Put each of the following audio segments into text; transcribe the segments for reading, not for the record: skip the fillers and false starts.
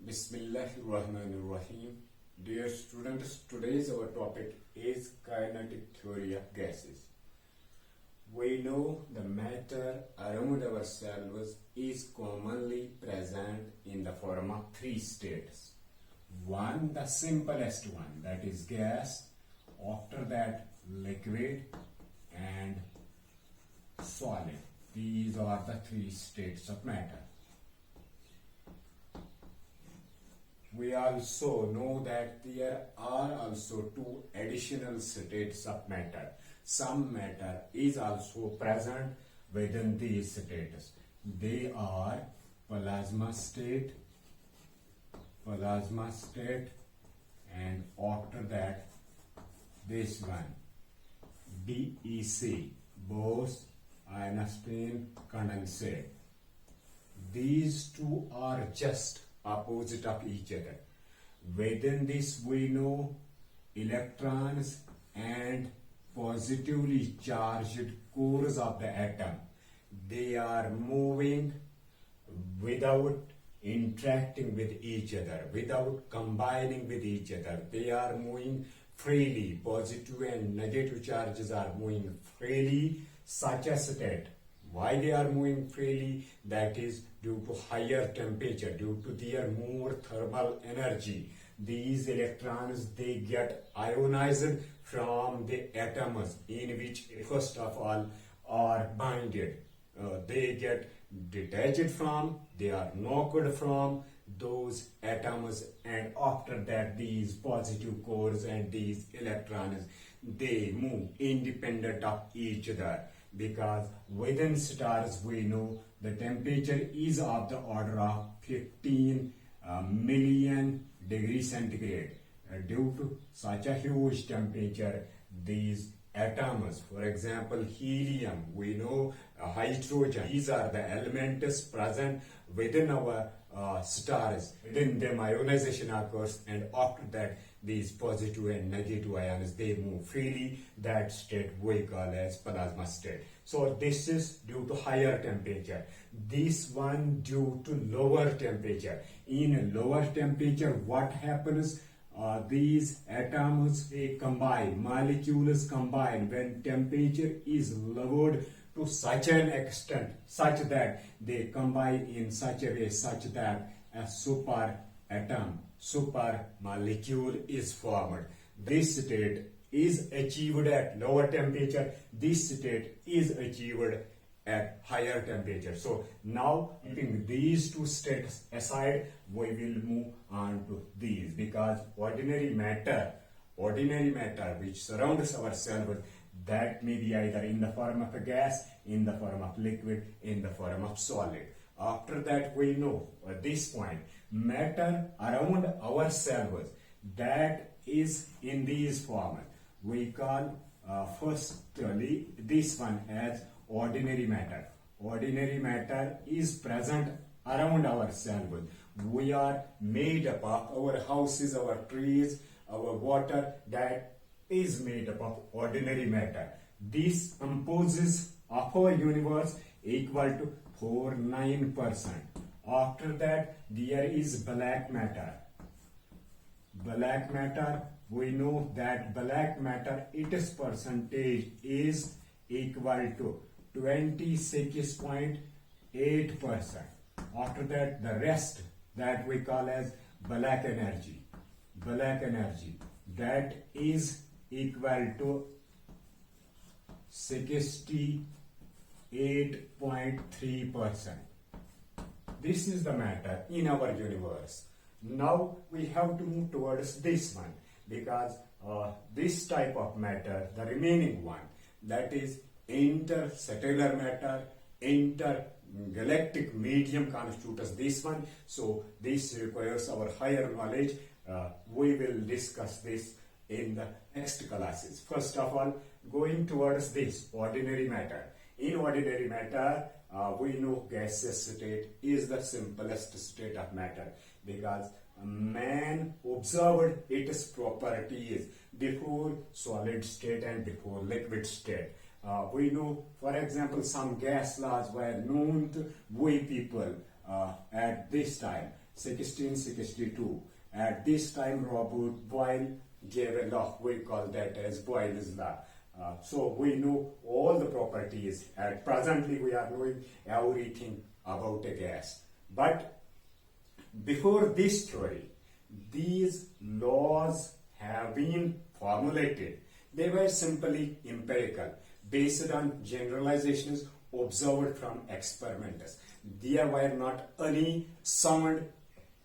Bismillahirrahmanirrahim. Dear students, today's our topic is kinetic theory of gases. We know the matter around ourselves is commonly present in the form of three states. One, the simplest one, that is gas. After that, liquid and solid. These are the three states of matter. We also know that there are also two additional states of matter. Some matter is also present within these states. They are plasma state, and after that, this one, BEC, Bose-Einstein condensate. These two are just opposite of each other. Within this we know electrons and positively charged cores of the atom. They are moving without interacting with each other, without combining with each other. They are moving freely. Positive and negative charges are moving freely. Such a state. Why they are moving freely? That is due to higher temperature, due to their more thermal energy. These electrons, they get ionized from the atoms in which first of all are binded. They get detached from, they are knocked from those atoms, and after that these positive cores and these electrons, they move independent of each other. Because within stars we know the temperature is of the order of 15 million degrees centigrade. Due to such a huge temperature, these atoms, for example helium, we know hydrogen, these are the elements present within our stars. Within them ionization occurs, and after that these positive and negative ions, they move freely. That state we call as plasma state. So this is due to higher temperature. This one due to lower temperature. In lower temperature, what happens? These atoms, they combine, molecules combine when temperature is lowered to such an extent, such that they combine in such a way, such that a super atom, super molecule is formed. This state is achieved at lower temperature. This state is achieved at higher temperature. So now, keeping these two states aside, we will move on to these, because ordinary matter which surrounds ourselves, that may be either in the form of a gas, in the form of liquid, in the form of solid. After that, we know at this point matter around ourselves, that is in these forms. We call firstly this one as ordinary matter. Ordinary matter is present around ourselves. We are made up of our houses, our trees, our water, that is made up of ordinary matter. This composes of our universe equal to 49%. After that, there is black matter. Black matter, we know that black matter, its percentage is equal to 26.8%. After that, the rest, that we call as black energy, that is equal to 68.3%. This is the matter in our universe. Now we have to move towards this one, because this type of matter, the remaining one, that is interstellar matter, intergalactic medium constitutes this one. So this requires our higher knowledge. We will discuss this in the next classes. First of all, going towards this ordinary matter. In ordinary matter, we know gaseous state is the simplest state of matter, because man observed its properties before solid state and before liquid state. We know, for example, some gas laws were known to we people at this time. 1662. At this time, Robert Boyle gave a law. We call that as Boyle's law. So we know all the properties. At presently, we are knowing everything about a gas. But before this theory, these laws have been formulated. They were simply empirical, based on generalizations observed from experiments. There were not any sound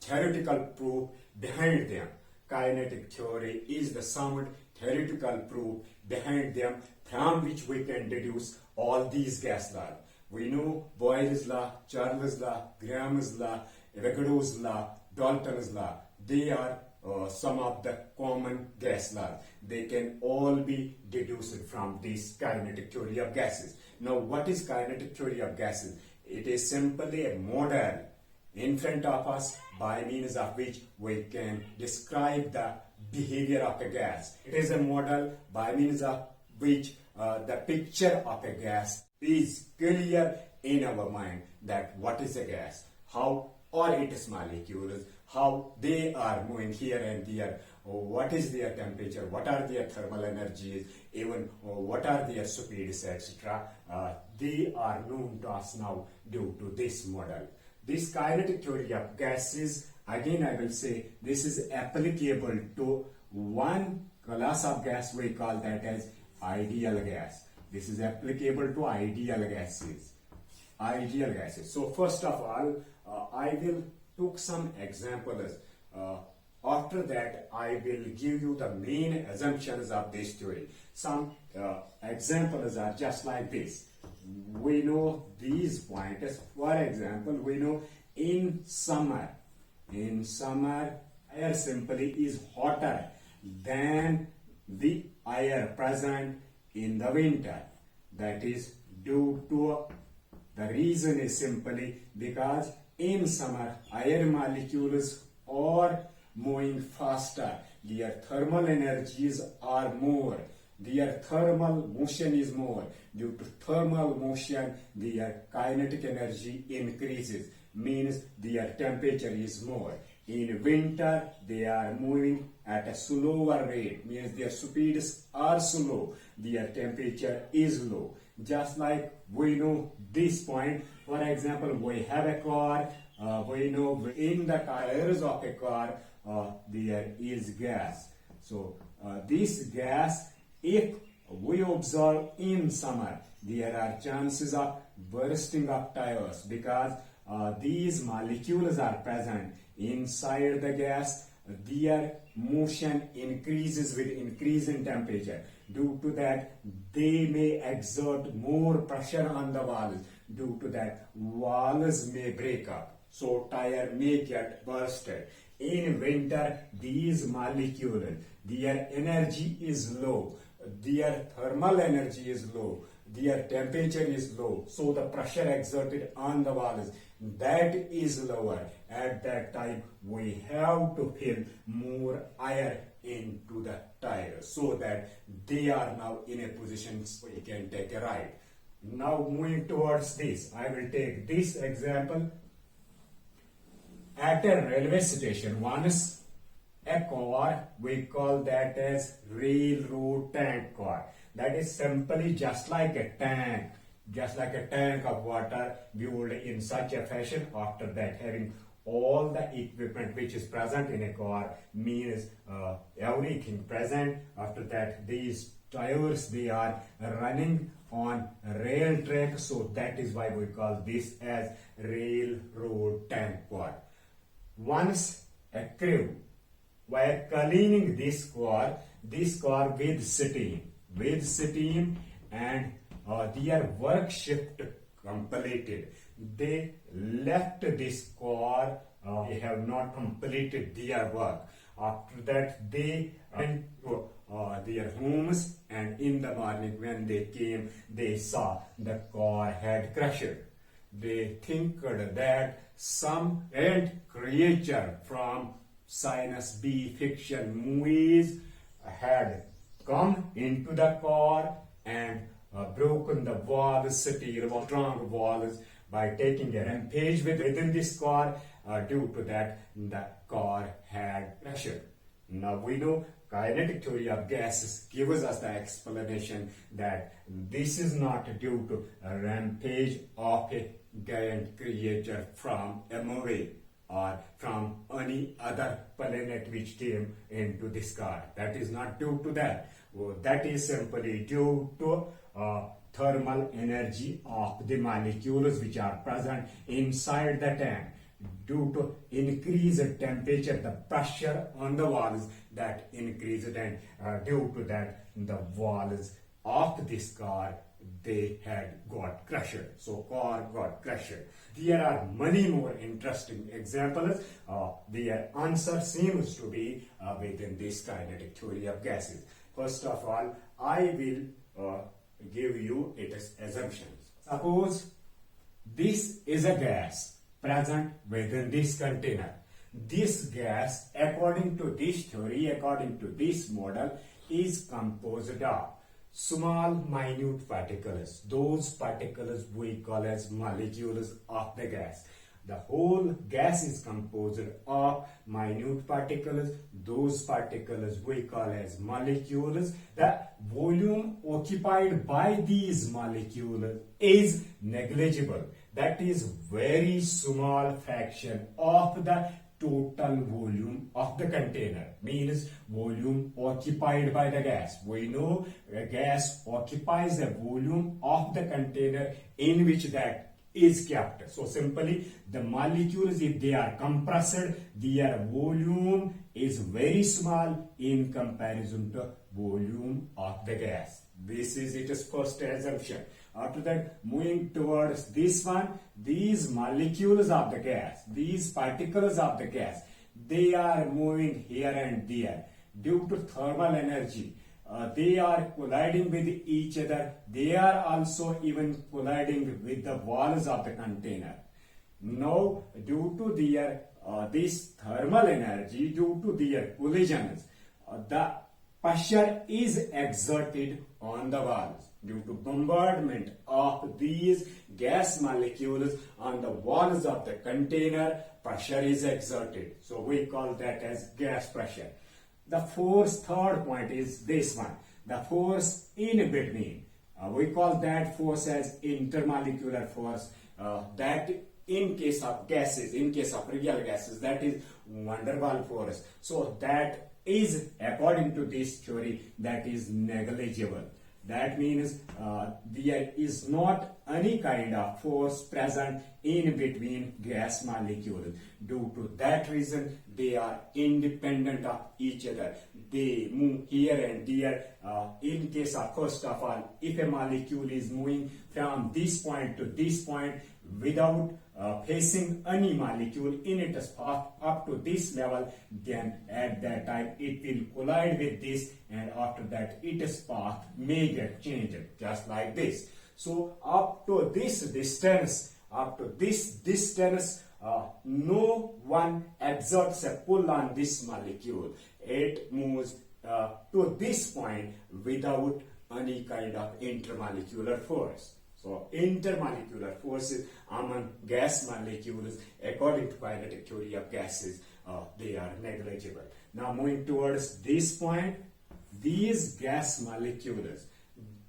theoretical proof behind them. Kinetic theory is the sound theoretical proof behind them, from which we can deduce all these gas laws. We know Boyle's law, Charles' law, Graham's law, Avogadro's law, Dalton's law. They are some of the common gas laws. They can all be deduced from this kinetic theory of gases. Now, what is kinetic theory of gases? It is simply a model in front of us by means of which we can describe the behavior of a gas. It is a model by means of which the picture of a gas is clear in our mind, that what is a gas, how are its molecules, how they are moving here and there, what is their temperature, what are their thermal energies, even what are their speeds, etc. They are known to us now due to this model. This kinetic theory of gases, again I will say, this is applicable to one class of gas. We call that as ideal gas. This is applicable to ideal gases. Ideal gases. So first of all, I will took some examples. After that, I will give you the main assumptions of this theory. Some examples are just like this. We know these points. For example, we know in summer, air simply is hotter than the air present in the winter. That is due to, the reason is simply because in summer air molecules are moving faster. Their thermal energies are more. Their thermal motion is more. Due to thermal motion, their kinetic energy increases, means their temperature is more. In winter, they are moving at a slower rate, means their speeds are slow. Their temperature is low. Just like we know this point, for example, we have a car, we know in the tires of a car, there is gas. So, this gas, if we observe in summer, there are chances of bursting of tires because these molecules are present inside the gas. Their motion increases with increase in temperature. Due to that, they may exert more pressure on the walls. Due to that, walls may break up. So tire may get bursted. In winter, these molecules, their energy is low. Their thermal energy is low. Their temperature is low. So the pressure exerted on the walls, that is lower. At that time, we have to fill more air into the tires so that they are now in a position so we can take a ride. Now moving towards this, I will take this example. At a railway station, once a car, we call that as railroad tank car. That is simply just like a tank of water built in such a fashion. After that, having all the equipment which is present in a car, means everything present. After that, these tires, they are running on rail track, so that is why we call this as railroad tank car. Once a crew were cleaning this car with steam, and their work shift completed. They left this car, they have not completed their work. After that, they went to their homes, and in the morning when they came, they saw the car had crashed. They think that some ant creature from science B fiction movies had come into the car and broken the walls, strong walls, by taking a rampage within this car. Due to that, the car had pressure. Now we know kinetic theory of gases gives us the explanation that this is not due to a rampage of a giant creature from a movie or from any other planet which came into this car. That is not due to that. That is simply due to thermal energy of the molecules which are present inside the tank. Due to increased temperature, the pressure on the walls that increased, and due to that, the walls of this car, they had got crushed. So car got crushed. There are many more interesting examples. Their answer seems to be within this kinetic theory of gases. First of all, I will give you its assumptions. Suppose this is a gas present within this container. This gas, according to this theory, according to this model, is composed of small minute particles. Those particles we call as molecules of the gas. The whole gas is composed of minute particles. Those particles we call as molecules. The volume occupied by these molecules is negligible. That is very small fraction of the total volume of the container, means volume occupied by the gas. We know a gas occupies the volume of the container in which that is kept. So simply the molecules, if they are compressed, their volume is very small in comparison to volume of the gas. This is its first assumption. After that, moving towards this one, these molecules of the gas, these particles of the gas, they are moving here and there due to thermal energy. They are colliding with each other. They are also even colliding with the walls of the container. Now, due to their this thermal energy, due to their collisions, the pressure is exerted on the walls. Due to bombardment of these gas molecules on the walls of the container, pressure is exerted. So we call that as gas pressure. The third point is this one, the force in between. We call that force as intermolecular force. That in case of gases, in case of real gases, that is van der Waals force. So that is, according to this theory, that is negligible. That means there is not any kind of force present in between gas molecules. Due to that reason, they are independent of each other. They move here and there. In case of, first of all, if a molecule is moving from this point to this point without facing any molecule in its path up to this level, then at that time it will collide with this, and after that its path may get changed, just like this. So up to this distance, no one exerts a pull on this molecule. It moves to this point without any kind of intermolecular force. So intermolecular forces among gas molecules, according to kinetic theory of gases, they are negligible. Now moving towards this point, these gas molecules,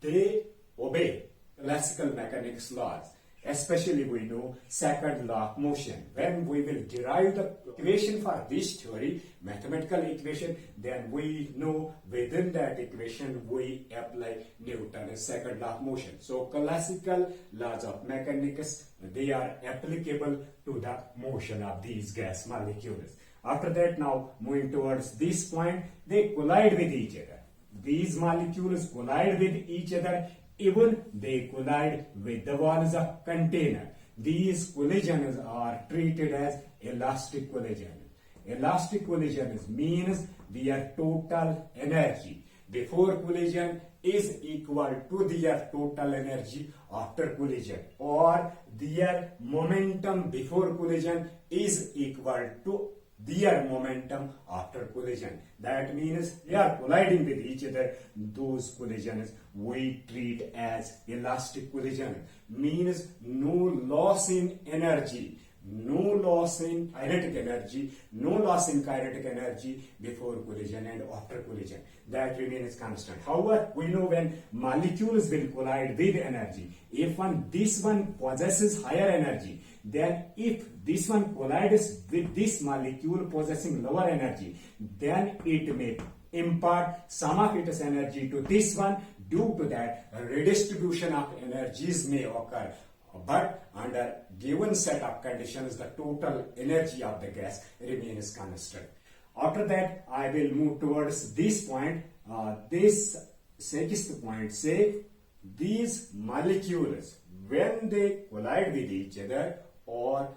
they obey classical mechanics laws. Especially we know second law of motion. When we will derive the equation for this theory, mathematical equation, then we know within that equation we apply Newton's second law of motion. So classical laws of mechanics, they are applicable to the motion of these gas molecules. After that, now moving towards this point, they collide with each other. These molecules collide with each other. Even they collide with the walls of container. These collisions are treated as elastic collisions. Elastic collisions means their total energy before collision is equal to their total energy after collision, or their momentum before collision is equal to their momentum after collision. That means they are colliding with each other. Those collisions we treat as elastic collision. Means no loss in energy, no loss in kinetic energy, no loss in kinetic energy before collision and after collision. That remains constant. However, we know when molecules will collide with energy, if this one possesses higher energy, then if this one collides with this molecule possessing lower energy, then it may impart some of its energy to this one. Due to that, a redistribution of energies may occur. But under given set of conditions, the total energy of the gas remains constant. After that, I will move towards this point. This sixth point say these molecules, when they collide with each other or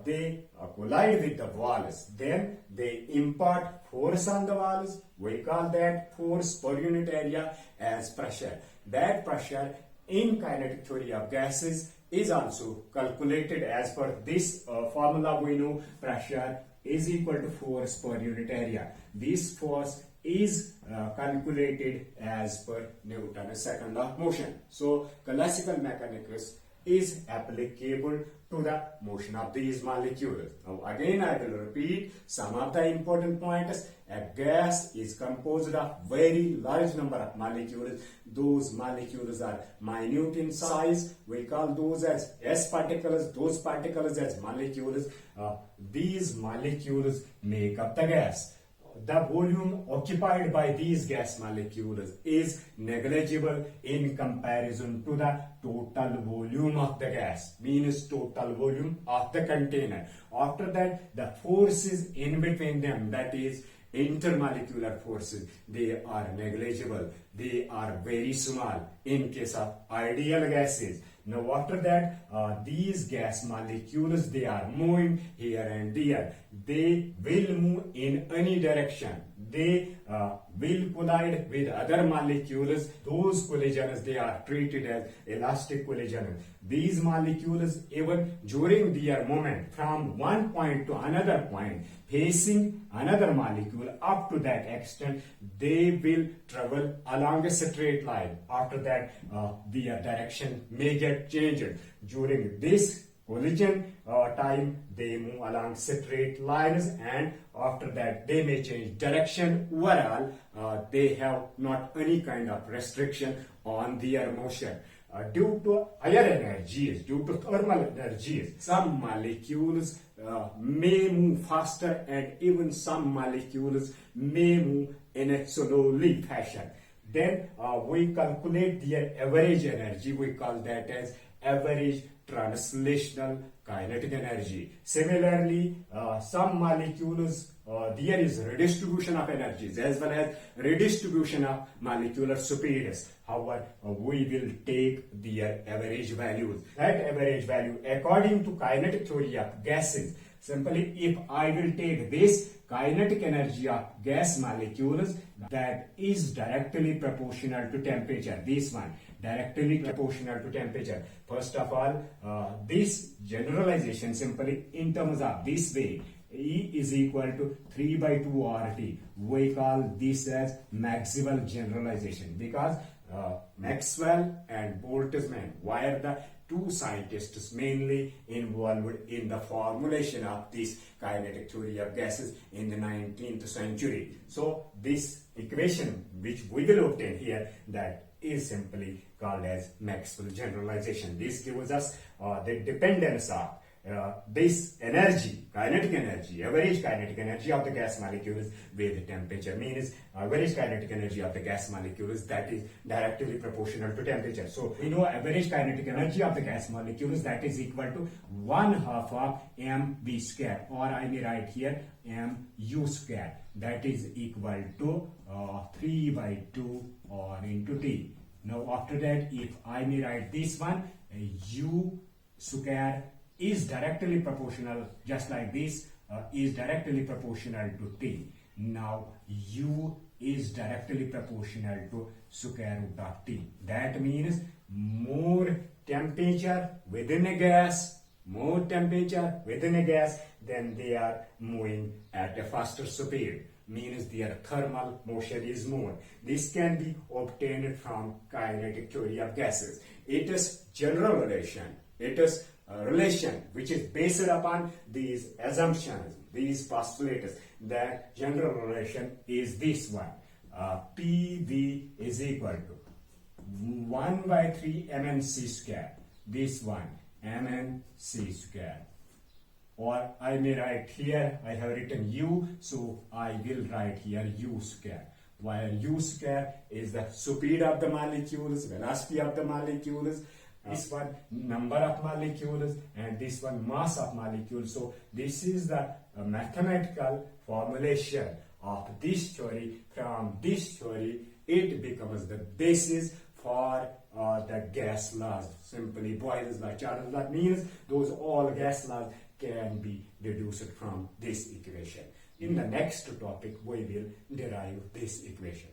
they collide with the walls, then they impart force on the walls. We call that force per unit area as pressure. That pressure in kinetic theory of gases is also calculated as per this formula. We know pressure is equal to force per unit area. This force is calculated as per Newton's second law of motion. So classical mechanics is applicable to the motion of these molecules. Now again I will repeat some of the important points. A gas is composed of very large number of molecules. Those molecules are minute in size. We call those as S particles, those particles as molecules. These molecules make up the gas. The volume occupied by these gas molecules is negligible in comparison to the total volume of the gas, means total volume of the container. After that, the forces in between them, that is intermolecular forces, they are negligible. They are very small in case of ideal gases. Now after that, these gas molecules, they are moving here and there. They will move in any direction. They will collide with other molecules. Those collisions, they are treated as elastic collisions. These molecules, even during their movement from one point to another point, facing another molecule up to that extent, they will travel along a straight line. After that, their direction may get changed. During this collision time, they move along straight lines, and after that they may change direction. Overall, they have not any kind of restriction on their motion. Due to higher energies, due to thermal energies, some molecules may move faster, and even some molecules may move in a slowly fashion. Then we calculate their average energy. We call that as average translational kinetic energy. Similarly, some molecules, there is redistribution of energies as well as redistribution of molecular speeds. However, we will take their average values. That average value, according to kinetic theory of gases, simply if I will take this kinetic energy of gas molecules, that is directly proportional to temperature. This one, directly proportional to temperature. First of all, this generalization simply in terms of this way, E is equal to 3 by 2 RT. We call this as Maxwell generalization, because Maxwell and Boltzmann were the two scientists mainly involved in the formulation of this kinetic theory of gases in the 19th century. So this equation which we will obtain here, that is simply called as Maxwell generalization. This gives us the dependence of this energy, kinetic energy, average kinetic energy of the gas molecules with temperature, means average kinetic energy of the gas molecules that is directly proportional to temperature. So we know average kinetic energy of the gas molecules, that is equal to 1/2 of mv square, or I may write here mu square, that is equal to 3 by 2 or into T. Now after that, if I may write this one, u square is directly proportional, just like this, is directly proportional to T. Now U is directly proportional to square root of T. That means more temperature within a gas, more temperature within a gas, then they are moving at a faster speed, means their thermal motion is more. This can be obtained from kinetic theory of gases. It is general relation. It is a relation which is based upon these assumptions, these postulates. That general relation is this one. PV is equal to 1 by 3 mnc square. This one, mnc square. Or I may write here, I have written U, so I will write here U square. While U square is the speed of the molecules, velocity of the molecules, this one number of molecules, and this one mass of molecules. So this is the mathematical formulation of this theory. From this theory, it becomes the basis for the gas laws. Simply Boyle's law, Charles' law, means those all gas laws can be deduced from this equation. In the next topic, we will derive this equation.